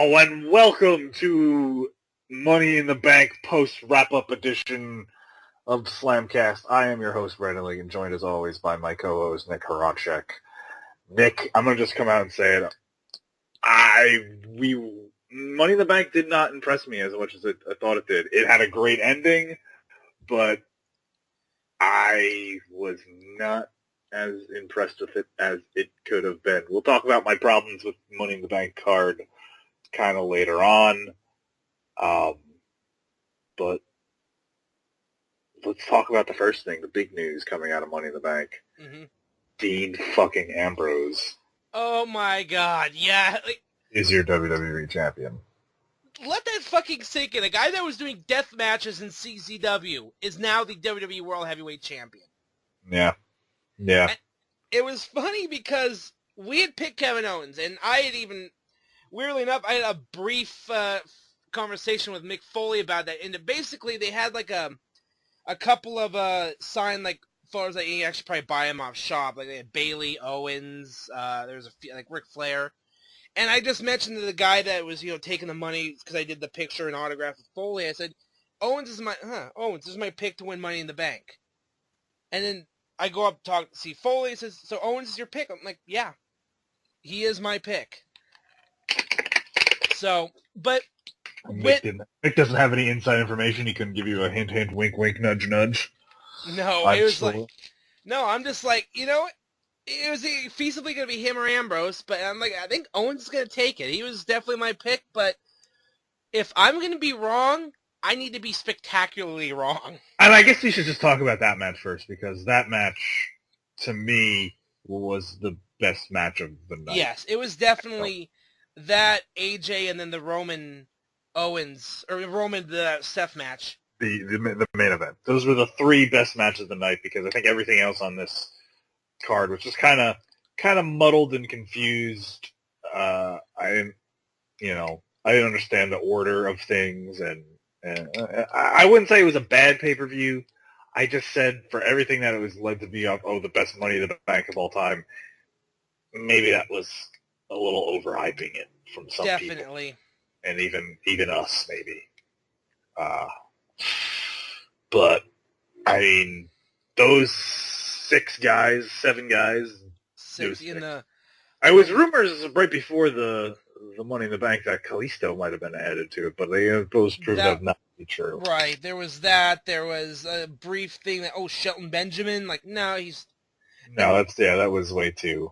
Hello and welcome to Money in the Bank post-wrap-up edition of Slamcast. I am your host, Brandon Liggan, joined as always by my co-host, Nick Horaceck. Nick, I'm going to just come out and say it. Money in the Bank did not impress me as much as I thought it did. It had a great ending, but I was not as impressed with it as it could have been. We'll talk about my problems with Money in the Bank card kind of later on. But let's talk about the first thing, the big news coming out of Money in the Bank. Mm-hmm. Dean fucking Ambrose. Oh my god, yeah. Is your WWE champion. Let that fucking sink in. A guy that was doing death matches in CZW is now the WWE World Heavyweight Champion. Yeah. Yeah. And it was funny because we had picked Kevin Owens, and I had even, weirdly enough, I had a brief conversation with Mick Foley about that. And basically, they had like a couple of signed like photos that you actually probably buy them off shop. Like they had Bailey, Owens, there was a few, like Ric Flair. And I just mentioned to the guy that was, taking the money because I did the picture and autograph with Foley. I said, Owens is my pick to win Money in the Bank. And then I go up to talk to see Foley. He says, so Owens is your pick? I'm like, yeah, he is my pick. So, but Mick doesn't have any inside information. He couldn't give you a hint, hint, wink, wink, nudge, nudge. No, it was like, no, I'm just like, it was feasibly going to be him or Ambrose, but I'm like, I think Owens is going to take it. He was definitely my pick, but if I'm going to be wrong, I need to be spectacularly wrong. And I guess we should just talk about that match first, because that match, to me, was the best match of the night. Yes, it was definitely that, AJ, and then the Roman Owens, or the Seth match. The main event. Those were the three best matches of the night, because I think everything else on this card was just kind of muddled and confused. I didn't understand the order of things, and I wouldn't say it was a bad pay-per-view. I just said for everything that it was led to be of, the best Money in the Bank of all time, maybe that was a little overhyping it from some people. Definitely. And even us, maybe. But, I mean, those seven guys. I was rumors right before the Money in the Bank that Kalisto might have been added to it, but those proved out not to be true. Right, there was that. There was a brief thing that, Shelton Benjamin, like, no, he's... No, that was way too...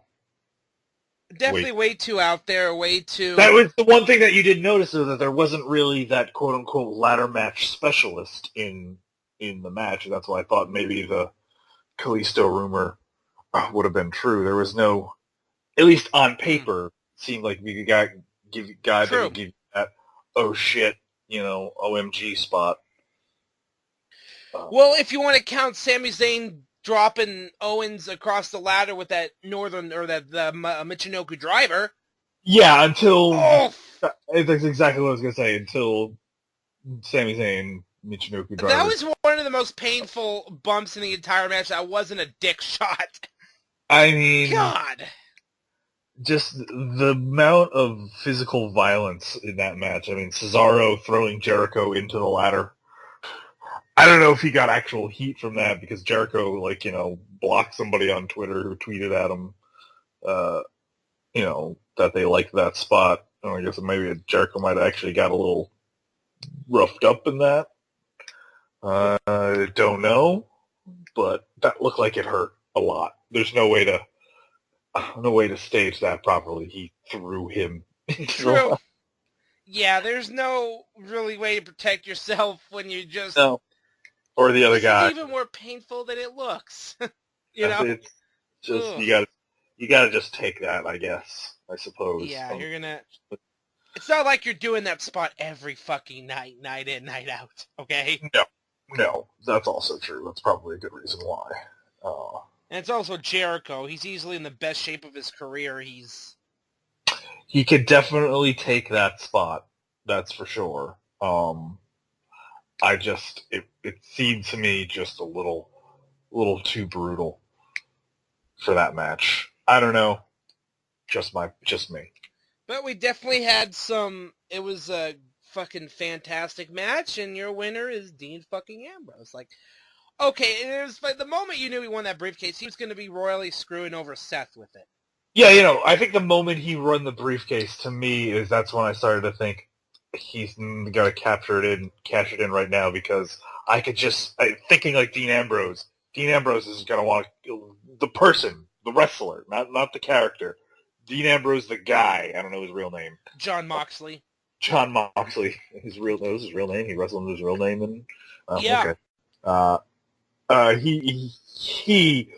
Definitely way too out there, way too... That was the one thing that you did notice, though, that there wasn't really that quote-unquote ladder match specialist in the match, and that's why I thought maybe the Kalisto rumor would have been true. There was no, at least on paper, seemed like we could give guy that could give you that, OMG spot. Well, if you want to count Sami Zayn dropping Owens across the ladder with that Michinoku driver. Yeah, until... That's exactly what I was going to say, until Sami Zayn, Michinoku driver. That was one of the most painful bumps in the entire match. That wasn't a dick shot. I mean... God! Just the amount of physical violence in that match. I mean, Cesaro throwing Jericho into the ladder. I don't know if he got actual heat from that, because Jericho, blocked somebody on Twitter who tweeted at him, that they liked that spot. I guess maybe Jericho might have actually got a little roughed up in that. I don't know, but that looked like it hurt a lot. There's no way to stage that properly. He threw him into the ladder. Yeah, there's no really way to protect yourself when you just... No. Or the other guy. It's even more painful than it looks. It's just you gotta just take that, I guess. I suppose. Yeah, you're gonna. It's not like you're doing that spot every fucking night in, night out. Okay. No, that's also true. That's probably a good reason why. And it's also Jericho. He's easily in the best shape of his career. He could definitely take that spot. That's for sure. It seemed to me just a little too brutal for that match. I don't know. Just me. But we definitely had some it was a fucking fantastic match, and your winner is Dean fucking Ambrose. Like, okay, and it was like the moment you knew he won that briefcase, he was going to be royally screwing over Seth with it. Yeah, I think the moment he won the briefcase, to me, that's when I started to think he's got to cash it in right now, because I could thinking like Dean Ambrose. Dean Ambrose is going to want the person, the wrestler, not the character. Dean Ambrose, the guy. I don't know his real name. John Moxley. John Moxley. That was his real name. He wrestled under his real name, and yeah. Okay. He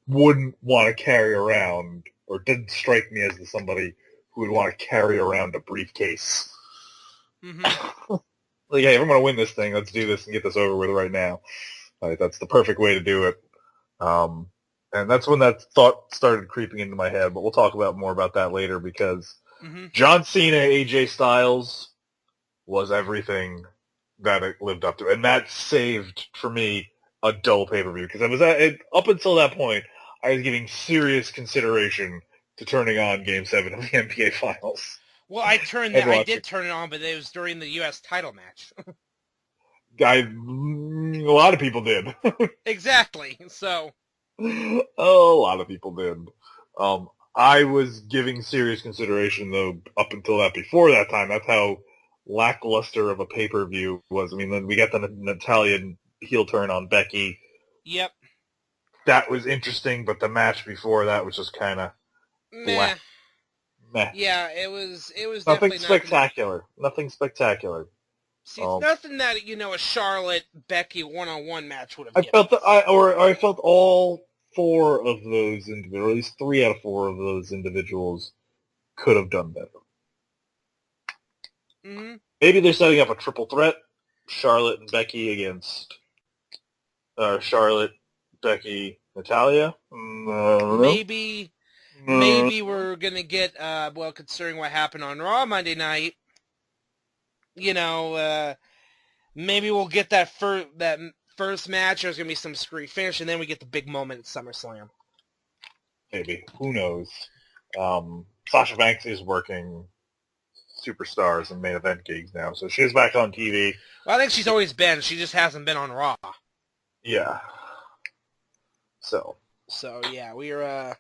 wouldn't want to carry around, or didn't strike me as somebody who would want to carry around a briefcase. Mm-hmm. Like, hey, if I'm going to win this thing, let's do this and get this over with right now. Like, that's the perfect way to do it. And that's when that thought started creeping into my head, but we'll talk more about that later, because John Cena, AJ Styles was everything that it lived up to. And that saved, for me, a dull pay-per-view, because up until that point, I was giving serious consideration to turning on Game 7 of the NBA Finals. Well, I did turn it on, but it was during the U.S. title match. A lot of people did. Exactly. So. A lot of people did. I was giving serious consideration, though, up until that. Before that time, that's how lackluster of a pay-per-view was. I mean, then we got the Natalia heel turn on Becky. Yep. That was interesting, but the match before that was just kind of meh. Meh. Yeah, it was nothing spectacular. Nothing spectacular. See, it's nothing that a Charlotte Becky one-on-one match would have. I felt all four of those individuals, or at least 3 out of 4 of those individuals, could have done better. Mm-hmm. Maybe they're setting up a triple threat: Charlotte and Becky against Charlotte, Becky, Natalia. Maybe we're gonna get considering what happened on Raw Monday night. Maybe we'll get that first match. There's going to be some screwy finish, and then we get the big moment at SummerSlam. Maybe. Who knows? Sasha Banks is working Superstars and main event gigs now, so she's back on TV. Well, I think she's always been. She just hasn't been on Raw. Yeah. So yeah, we're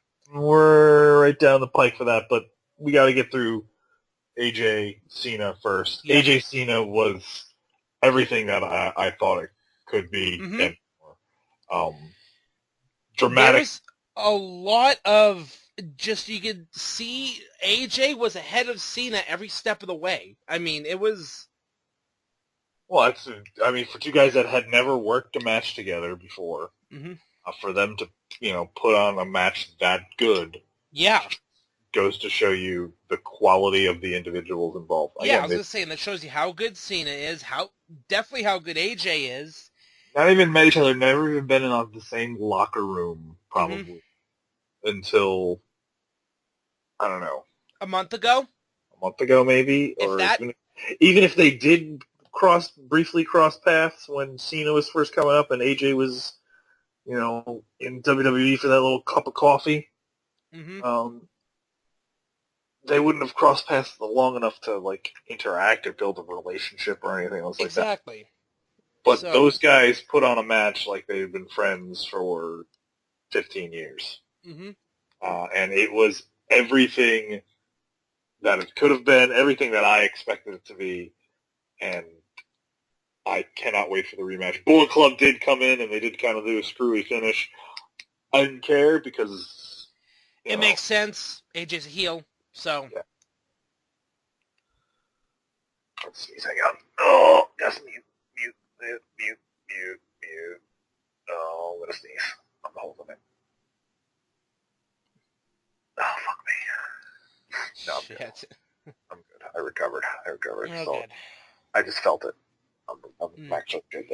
right down the pike for that, but we got to get through AJ Cena first. Yeah. AJ Cena was everything that I thought it could be, and more. Dramatic. There's a lot of you could see AJ was ahead of Cena every step of the way. I mean, it was. Well, for two guys that had never worked a match together before, for them to put on a match that good, yeah. goes to show you the quality of the individuals involved. Yeah, I was going to say, and that shows you how good Cena is, definitely how good AJ is. Not even met each other, never even been in the same locker room, probably, until, I don't know. A month ago? A month ago, maybe? If or that... even if they did briefly cross paths when Cena was first coming up and AJ was, in WWE for that little cup of coffee. They wouldn't have crossed paths long enough to interact or build a relationship or anything else like that. Exactly. But those guys put on a match like they'd been friends for 15 years. And it was everything that it could have been, everything that I expected it to be, and I cannot wait for the rematch. Bullet Club did come in, and they did kind of do a screwy finish. I didn't care because... It makes sense. AJ's a heel. So. Yeah. Let's sneeze. Hang on. Oh, just mute. Oh, I'm going to sneeze. I'm holding it. Oh, fuck me. No, I'm Shit. Good. I'm good. I recovered. Oh, So good. I just felt it. I'm actually good,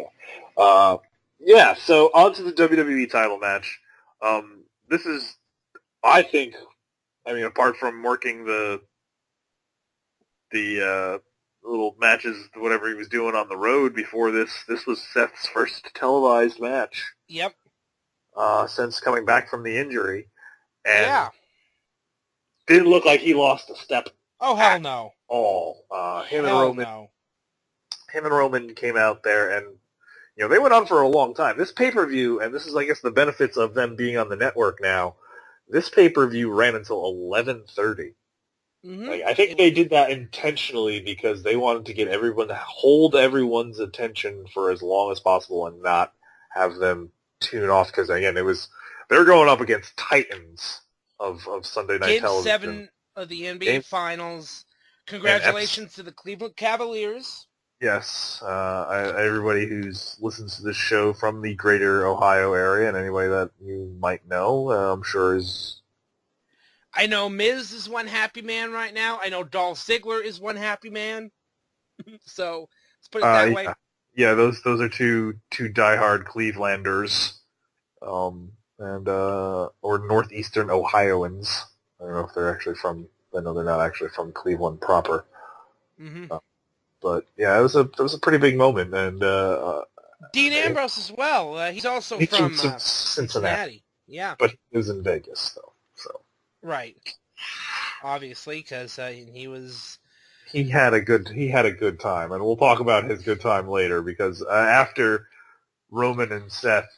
though. Yeah, so on to the WWE title match. This is, I think... apart from working the little matches, whatever he was doing on the road before this was Seth's first televised match. Yep. Since coming back from the injury. And yeah. didn't look like he lost a step. Oh, hell no. all. Him and Hell Roman. no. Him and Roman came out there, and they went on for a long time. This pay-per-view, and this is, I guess, the benefits of them being on the network now. This pay-per-view ran until 11:30. Mm-hmm. I think they did that intentionally because they wanted to get everyone to hold everyone's attention for as long as possible and not have them tune off. Because again, they were going up against titans of Sunday night Game television. 7 of the NBA Finals. Congratulations to the Cleveland Cavaliers. Yes, everybody who listens to this show from the greater Ohio area and anybody that you might know, I'm sure is... I know Miz is one happy man right now. I know Dolph Ziggler is one happy man. So let's put it that way. Yeah, those are two diehard Clevelanders, or northeastern Ohioans. I don't know if they're actually from. I know they're not actually from Cleveland proper. Mm-hmm. But yeah, it was a pretty big moment, and Dean Ambrose as well. He's also from Cincinnati. Yeah, but he was in Vegas though. So right, obviously, because he had a good time, and we'll talk about his good time later. Because after Roman and Seth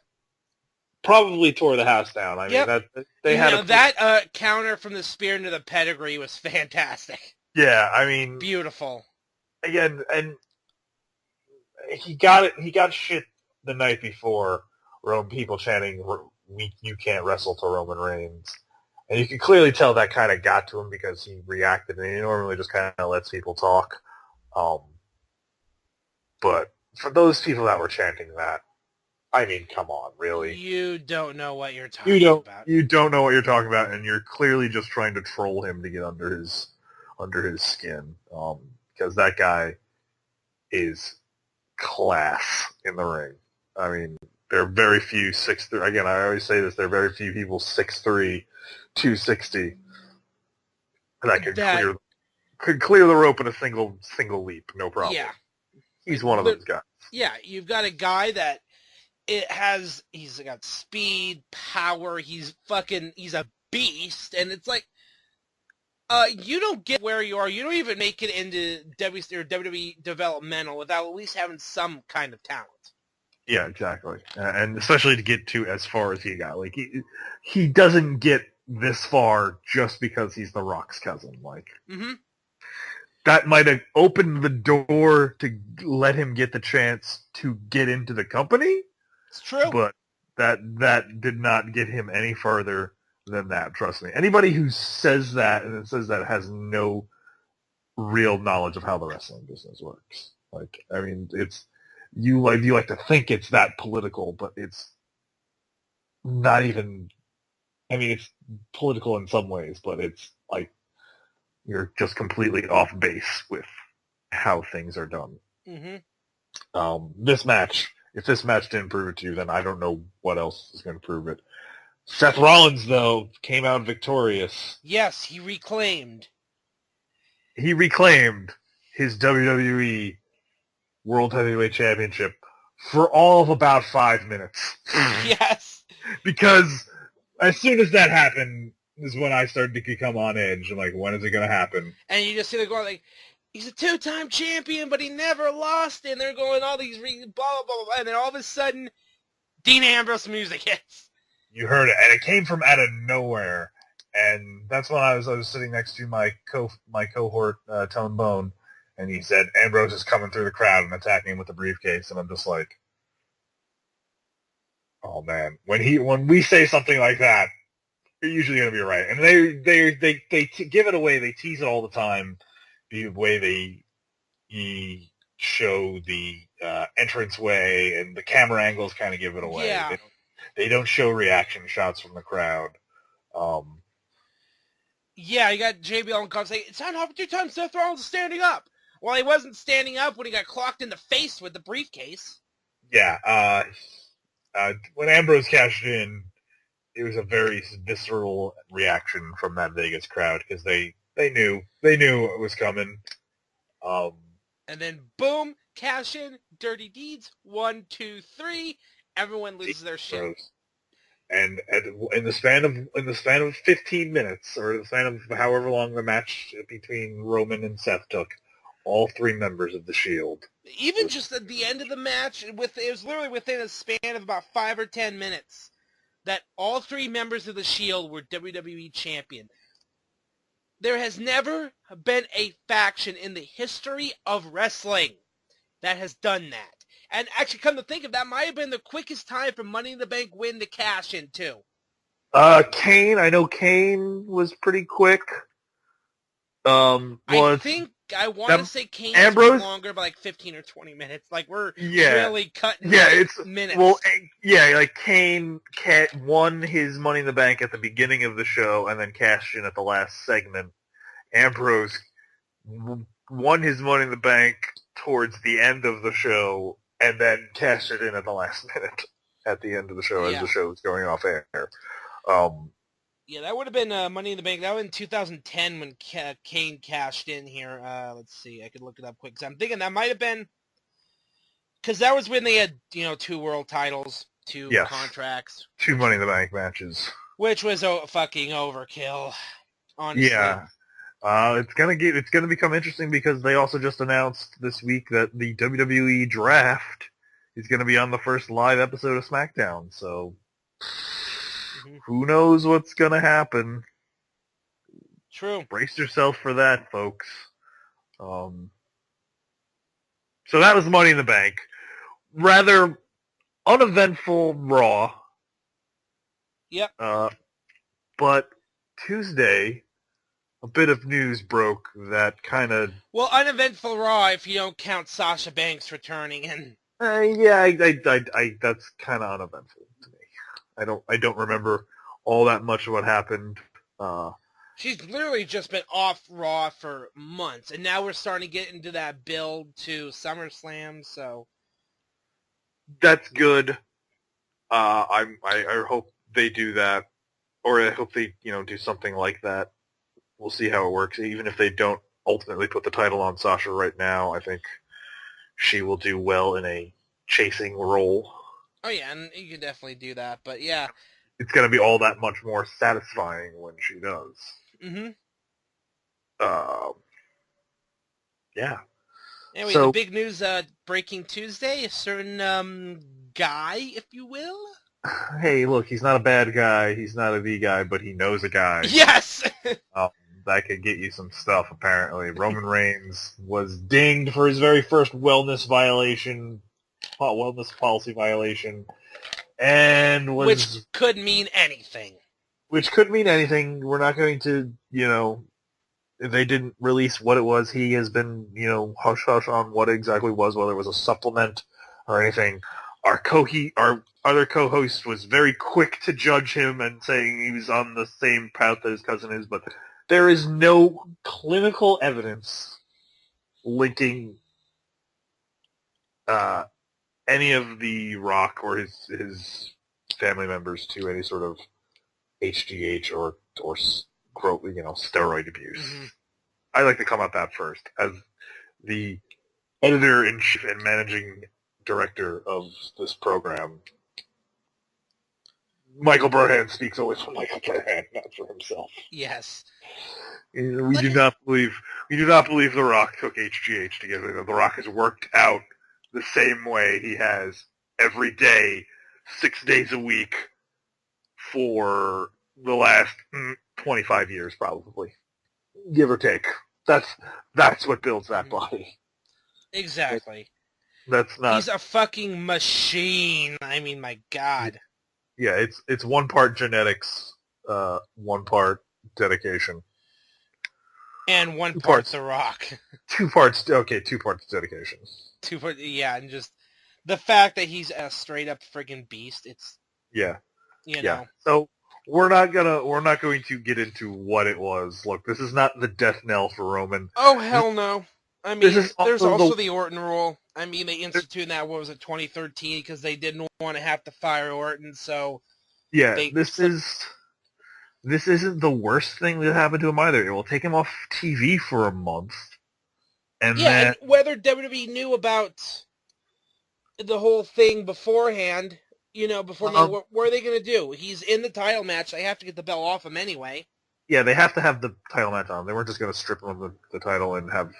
probably tore the house down. I mean, that they had that counter from the spear into the pedigree was fantastic. Yeah, I mean, beautiful. Again, and he got shit the night before. People chanting, "You can't wrestle to Roman Reigns," and you can clearly tell that kind of got to him because he reacted, and he normally just kind of lets people talk. But for those people that were chanting that, I mean, come on, really? You don't know what you're talking about. You don't know what you're talking about, and you're clearly just trying to troll him to get under his skin. Because that guy is class in the ring. I mean, there are very few 6'3". Again, I always say this: there are very few people 6'3", 260 that could clear the rope in a single leap, no problem. Yeah, he's one of those guys. Yeah, you've got a guy that he's got speed, power. He's a beast, and it's like. You don't get where you are. You don't even make it into WWE developmental without at least having some kind of talent. Yeah, exactly. And especially to get to as far as he got. Like, he doesn't get this far just because he's The Rock's cousin. Like, that might have opened the door to let him get the chance to get into the company. It's true. But that did not get him any further than that, trust me. Anybody who says that and says that has no real knowledge of how the wrestling business works. Like, I mean, you like to think it's that political, but it's not even. I mean, it's political in some ways, but it's like you're just completely off base with how things are done. This match, if this match didn't prove it to you, then I don't know what else is going to prove it. Seth Rollins, though, came out victorious. Yes, he reclaimed his WWE World Heavyweight Championship for all of about 5 minutes. Yes. Because as soon as that happened is when I started to become on edge. I'm like, when is it going to happen? And you just see the going like, he's a 2-time champion, but he never lost. And they're going all these blah, blah, blah, blah. And then all of a sudden, Dean Ambrose music hits. You heard it, and it came from out of nowhere, and that's when I was sitting next to my cohort Tone Bone, and he said Ambrose is coming through the crowd and attacking him with the briefcase, and I'm just like, oh man, when we say something like that, you're usually gonna be right, and they give it away, they tease it all the time, the way they show the entranceway and the camera angles kind of give it away. Yeah. They don't show reaction shots from the crowd. Yeah, you got JBL and Cobb saying, it's not half 2 times Seth Rollins is standing up. Well, he wasn't standing up when he got clocked in the face with the briefcase. Yeah, when Ambrose cashed in, it was a very visceral reaction from that Vegas crowd because they knew it was coming. And then, boom, cash in, dirty deeds, 1, 2, 3. Everyone loses their shit. And in the span of 15 minutes, or the span of however long the match between Roman and Seth took, all three members of the Shield. Even just at the end of the match, it was literally within a span of about 5 or 10 minutes that all three members of the Shield were WWE Champion. There has never been a faction in the history of wrestling that has done that. And actually, come to think of that, might have been the quickest time for Money in the Bank win to cash in, too. Kane, I know Kane was pretty quick. I want to say Kane was longer by like 15 or 20 minutes. Like, we're really cutting minutes. Well, like Kane won his Money in the Bank at the beginning of the show and then cashed in at the last segment. Ambrose won his Money in the Bank towards the end of the show and then cashed it in at the last minute at the end of the show as the show was going off air. Yeah, that would have been Money in the Bank. That was in 2010 when Kane cashed in here. Let's see. I could look it up quick. 'Cause I'm thinking that might have been... Because that was when they had, 2 world titles, 2 contracts. 2 Money in the Bank matches. Which was fucking overkill, honestly. Yeah. It's gonna become interesting because they also just announced this week that the WWE Draft is gonna be on the first live episode of SmackDown. So... who knows what's going to happen? True. Brace yourself for that, folks. So that was Money in the Bank. Rather uneventful Raw. Yep. But Tuesday, a bit of news broke that kind of... Well, uneventful Raw if you don't count Sasha Banks returning in. That's kind of uneventful to me. I don't remember all that much of what happened. She's literally just been off Raw for months, and now we're starting to get into that build to SummerSlam, so... That's good. I hope they do that, or I hope they, do something like that. We'll see how it works. Even if they don't ultimately put the title on Sasha right now, I think she will do well in a chasing role. Oh, yeah, and you can definitely do that, but yeah. It's going to be all that much more satisfying when she does. Mm-hmm. Yeah. Anyway, the big news breaking Tuesday, a certain guy, if you will. Hey, look, he's not a bad guy. He's not a V guy, but he knows a guy. Yes! That could get you some stuff, apparently. Roman Reigns was dinged for his very first wellness policy violation, and which could mean anything. We're not going to, they didn't release what it was. He has been, hush-hush on what it exactly was, whether it was a supplement or anything. Our other co-host was very quick to judge him and saying he was on the same path that his cousin is, but there is no clinical evidence linking any of the Rock or his family members to any sort of HGH or steroid abuse. Mm-hmm. I like to come at that first. As the editor-in-chief and managing director of this program, Michael Burhan speaks always for Michael Burhan, not for himself. Yes. We do not believe The Rock took HGH to get rid of. The Rock has worked out the same way he has every day, 6 days a week, for the last 25 years, probably, give or take. That's what builds that body. Exactly. That's not. He's a fucking machine. I mean, my God. Yeah, it's 1 part genetics, 1 part dedication. And 1 part The Rock. 2 parts. Okay, 2 parts dedication. 2 parts. Yeah, and just the fact that he's a straight up friggin' beast. It's yeah. know. So we're not going to get into what it was. Look, this is not the death knell for Roman. Oh hell no. I mean, there's also the Orton rule. I mean, they instituted that, 2013, because they didn't want to have to fire Orton, so... Yeah, this isn't the worst thing that happened to him either. It will take him off TV for a month. And whether WWE knew about the whole thing beforehand, Before what are they going to do? He's in the title match. They have to get the belt off him anyway. Yeah, they have to have the title match on. They weren't just going to strip him of the title and have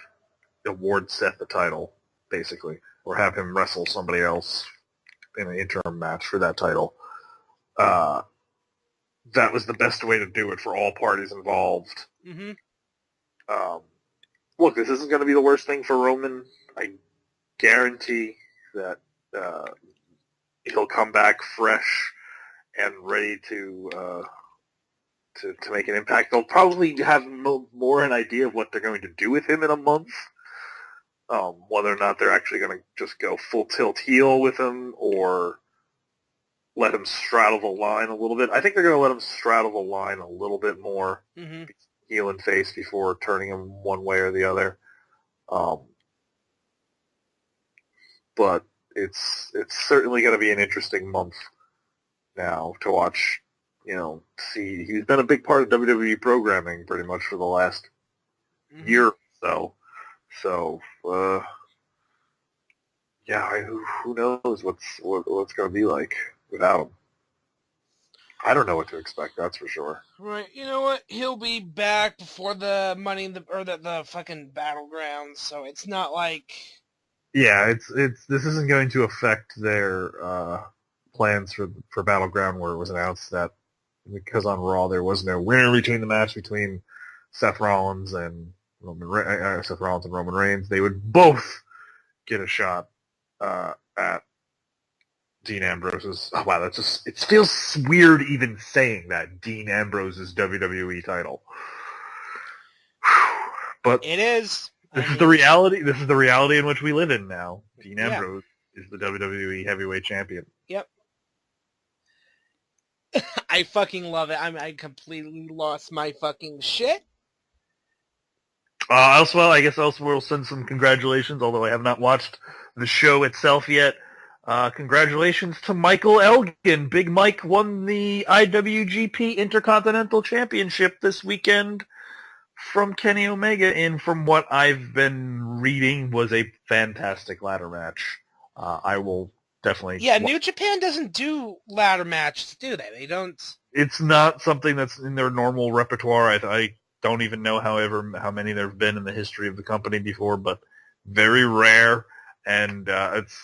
award Seth the title, basically, or have him wrestle somebody else in an interim match for that title. That was the best way to do it for all parties involved. Mm-hmm. Look, this isn't going to be the worst thing for Roman. I guarantee that he'll come back fresh and ready to make an impact. They'll probably have more an idea of what they're going to do with him in a month. Whether or not they're actually going to just go full tilt heel with him or let him straddle the line a little bit. I think they're going to let him straddle the line a little bit more, heel and face, before turning him one way or the other. But it's certainly going to be an interesting month now to watch. See, he's been a big part of WWE programming pretty much for the last year or so. So, who knows what's going to be like without him. I don't know what to expect, that's for sure. Right. You know what? He'll be back before the the fucking Battlegrounds, so it's not like... Yeah, this isn't going to affect their plans for Battleground, where it was announced that because on Raw there was no winner between the match between Seth Rollins and Roman Reigns. They would both get a shot at Dean Ambrose's. Oh wow, it feels weird even saying that, Dean Ambrose's WWE title. But it is. This is the reality. This is the reality in which we live in now. Dean Ambrose is the WWE Heavyweight Champion. Yep. I fucking love it. I completely lost my fucking shit. I guess we'll send some congratulations, although I have not watched the show itself yet. Congratulations to Michael Elgin. Big Mike won the IWGP Intercontinental Championship this weekend from Kenny Omega, and from what I've been reading, was a fantastic ladder match. I will definitely... Yeah, New Japan doesn't do ladder matches, do they? They don't... It's not something that's in their normal repertoire. I don't even know how many there have been in the history of the company before, but very rare. And it's,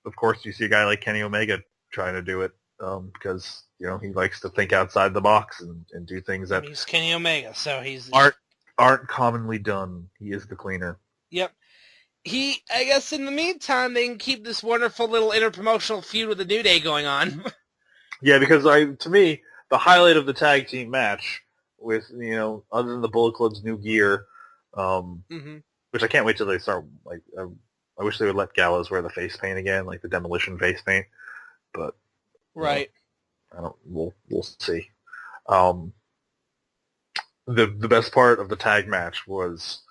of course you see a guy like Kenny Omega trying to do it because, he likes to think outside the box and do things that... He's Kenny Omega, so he's... Aren't commonly done. He is the cleaner. Yep. I guess in the meantime, they can keep this wonderful little interpromotional feud with the New Day going on. Yeah, because to me, the highlight of the tag team match with, other than the Bullet Club's new gear, which I can't wait till they start, I wish they would let Gallows wear the face paint again, like the Demolition face paint, but... Right. We'll see. The best part of the tag match was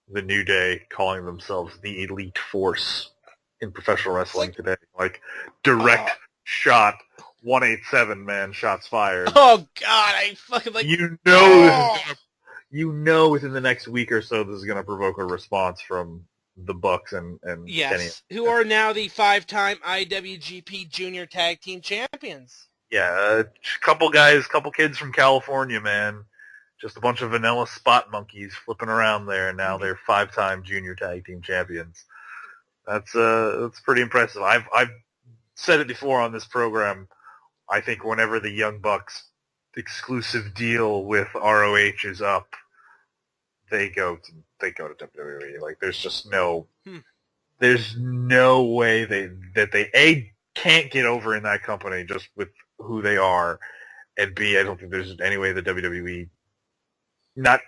the New Day calling themselves the Elite Force in professional wrestling today. Direct shot, 187, man, shots fired. Oh, God, I fucking within the next week or so this is going to provoke a response from the Bucks and yes, Kenny. Who are now the 5-time IWGP Junior Tag Team Champions. Yeah, a couple kids from California, man. Just a bunch of vanilla spot monkeys flipping around there, and now they're 5-time Junior Tag Team Champions. That's pretty impressive. I've said it before on this program. I think whenever the Young Bucks exclusive deal with ROH is up, they go to WWE. There's just there's no way that they can't get over in that company just with who they are, and B, I don't think there's any way the WWE... I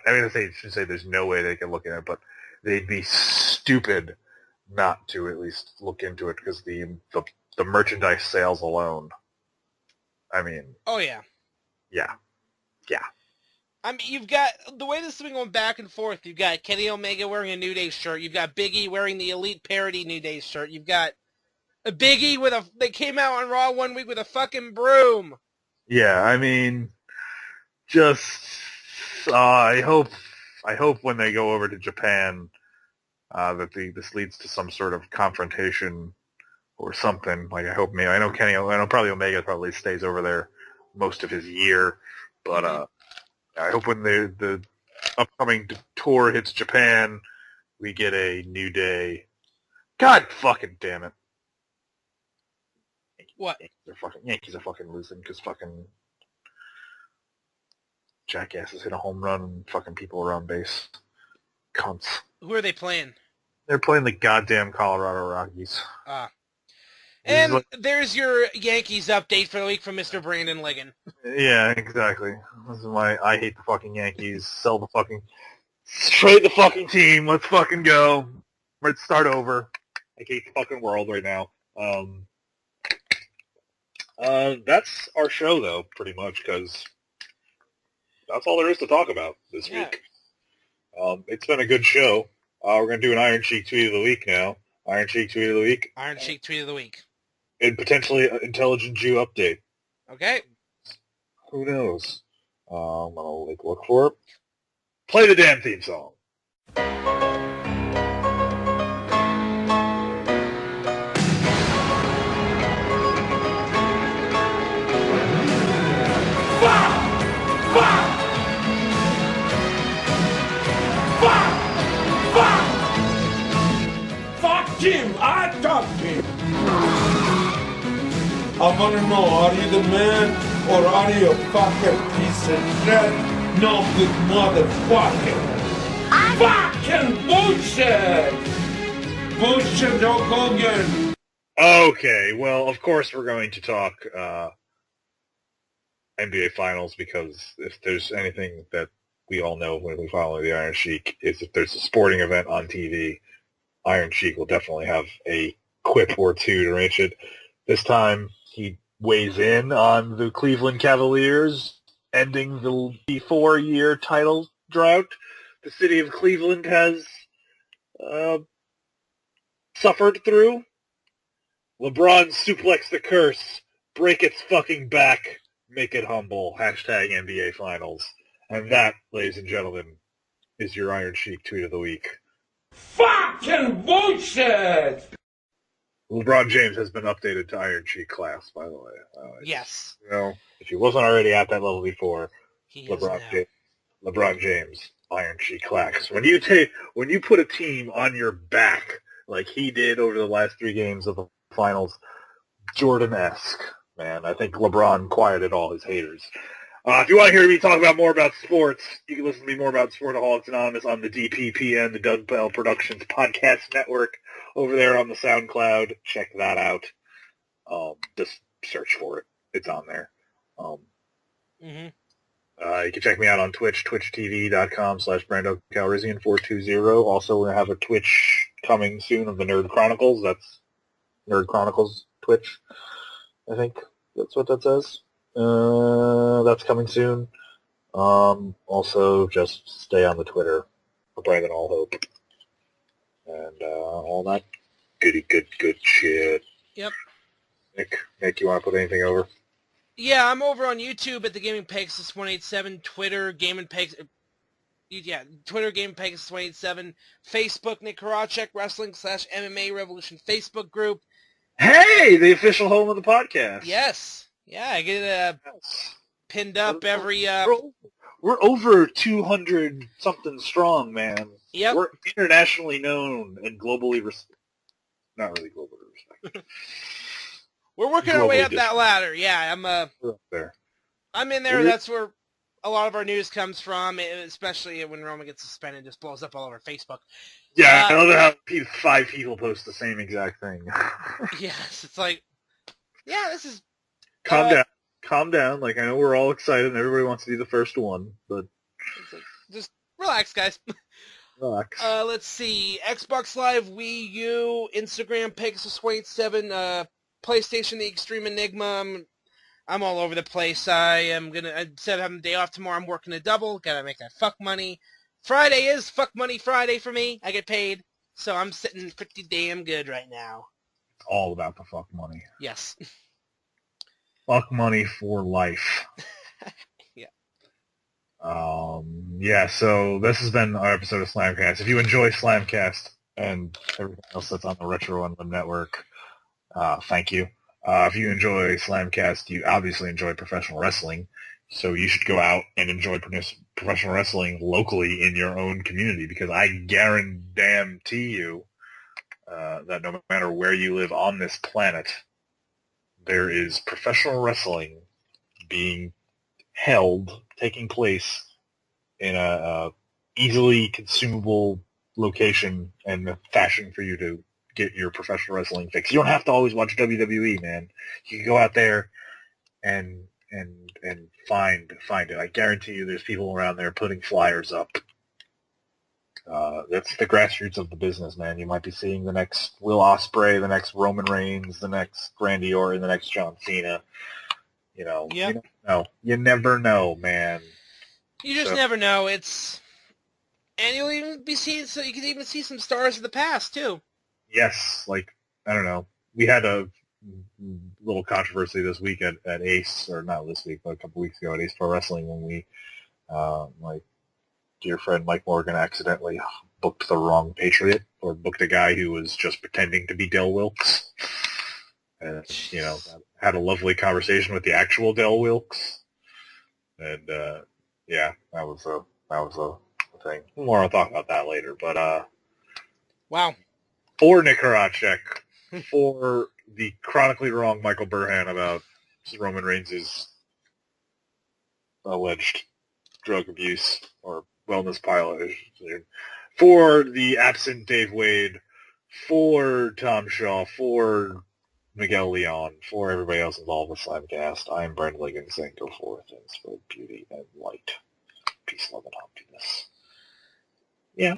should say there's no way they can look at it, but they'd be stupid not to at least look into it, because the merchandise sales alone. Oh, yeah. Yeah. You've got, the way this has been going back and forth, you've got Kenny Omega wearing a New Day shirt, you've got Big E wearing the Elite Parody New Day shirt, you've got a Big E they came out on Raw one week with a fucking broom. Yeah, I hope when they go over to Japan that this leads to some sort of confrontation or something. Like, I hope, I know probably Omega probably stays over there most of his year, but I hope when the upcoming tour hits Japan, we get a New Day. God fucking damn it. What? Yankees are fucking losing because fucking jackasses hit a home run and fucking people around base. Cunts. Who are they playing? They're playing the goddamn Colorado Rockies. And there's your Yankees update for the week from Mr. Brandon Liggan. Yeah, exactly. This is why I hate the fucking Yankees. Trade the fucking team. Let's fucking go. Let's start over. I hate the fucking world right now. That's our show, though, pretty much, because that's all there is to talk about this week. It's been a good show. We're going to do an Iron Sheik Tweet of the Week now. Iron Sheik Tweet of the Week. Iron Sheik Tweet of the Week. And potentially an Intelligent Jew update. Okay. Who knows? I'm going to look for it. Play the damn theme song. Fuck him! I talk to him! I wanna know, are you the man or are you a fucking piece of shit? No good motherfucker! Fucking bullshit! Bullshit, Hulk Hogan! Okay, well, of course we're going to talk NBA Finals, because if there's anything that we all know when we follow the Iron Sheik, is if there's a sporting event on TV, Iron Sheik will definitely have a quip or two to reach it. This time, he weighs in on the Cleveland Cavaliers ending the 4-year title drought the city of Cleveland has suffered through. LeBron suplex the curse, break its fucking back, make it humble, hashtag NBA Finals. And that, ladies and gentlemen, is your Iron Sheik Tweet of the Week. Fucking bullshit! LeBron James has been updated to Iron Sheik class, by the way. Yes. You know, if he wasn't already at that level before, He LeBron James, Iron Sheik class. When you put a team on your back like he did over the last 3 games of the finals, Jordan-esque, man. I think LeBron quieted all his haters. If you want to hear me talk about more about sports, you can listen to me more about Sportaholics Anonymous on the DPPN, the Doug Bell Productions Podcast Network, over there on the SoundCloud. Check that out. Just search for it. It's on there. You can check me out on Twitch, twitchtv.com/BrandoCalrissian420. Also, we're going to have a Twitch coming soon of the Nerd Chronicles. That's Nerd Chronicles Twitch, I think. That's what that says. That's coming soon. Also, just stay on the Twitter for Brandon Allhope. And all that good shit. Yep. Nick, you want to put anything over? Yeah, I'm over on YouTube at the Gaming Pegasus 187, Twitter Gaming Pegasus. Yeah, Twitter Gaming Pegasus 187, Facebook Nick Horaceck, Wrestling/MMA Revolution Facebook group. Hey, the official home of the podcast. Yes. Yeah, I get pinned up every... We're over 200 something strong, man. Yep. We're internationally known and globally not really globally respected. We're working our way up that ladder. Yeah, we're up there. I'm in there. That's where a lot of our news comes from, especially when Roman gets suspended. Just blows up all over Facebook. Yeah, I love how 5 people post the same exact thing. Yes, it's like, yeah, this is... Calm down. Like, I know we're all excited and everybody wants to be the first one, but... Just relax, guys. Relax. Let's see. Xbox Live, Wii U, Instagram, Pegasus 27, PlayStation, The Extreme Enigma. I'm all over the place. Instead of having a day off tomorrow, I'm working a double. Gotta make that fuck money. Friday is fuck money Friday for me. I get paid. So I'm sitting pretty damn good right now. All about the fuck money. Yes. Fuck money for life. Yeah. Yeah, so this has been our episode of Slamcast. If you enjoy Slamcast and everything else that's on the Retro Unlimited Network, thank you. If you enjoy Slamcast, you obviously enjoy professional wrestling, so you should go out and enjoy professional wrestling locally in your own community, because I guarantee you that no matter where you live on this planet, there is professional wrestling taking place in a easily consumable location and a fashion for you to get your professional wrestling fix. You don't have to always watch WWE, man. You can go out there and find it. I guarantee you there's people around there putting flyers up. That's the grassroots of the business, man. You might be seeing the next Will Ospreay, the next Roman Reigns, the next Randy Orton, the next John Cena. Yep. You never know, man. You just never know. And you'll even be seeing, so you can even see some stars of the past too. Yes, like, I don't know. We had a little controversy this week at Ace, or not this week, but a couple weeks ago at Ace Pro Wrestling, when we, my dear friend Mike Morgan accidentally booked the wrong Patriot, or booked a guy who was just pretending to be Del Wilkes. And, had a lovely conversation with the actual Del Wilkes. And, yeah, that was a thing. More I'll talk about that later, but, wow. For Nick Horaceck, for the chronically wrong Michael Burhan about Roman Reigns' alleged drug abuse or wellness pilot, for the absent Dave Wade, for Tom Shaw, for Miguel Leon, for everybody else involved with Slamcast, I am Brandon Liggan saying go forth and spread beauty and light, peace, love, and happiness. Yeah.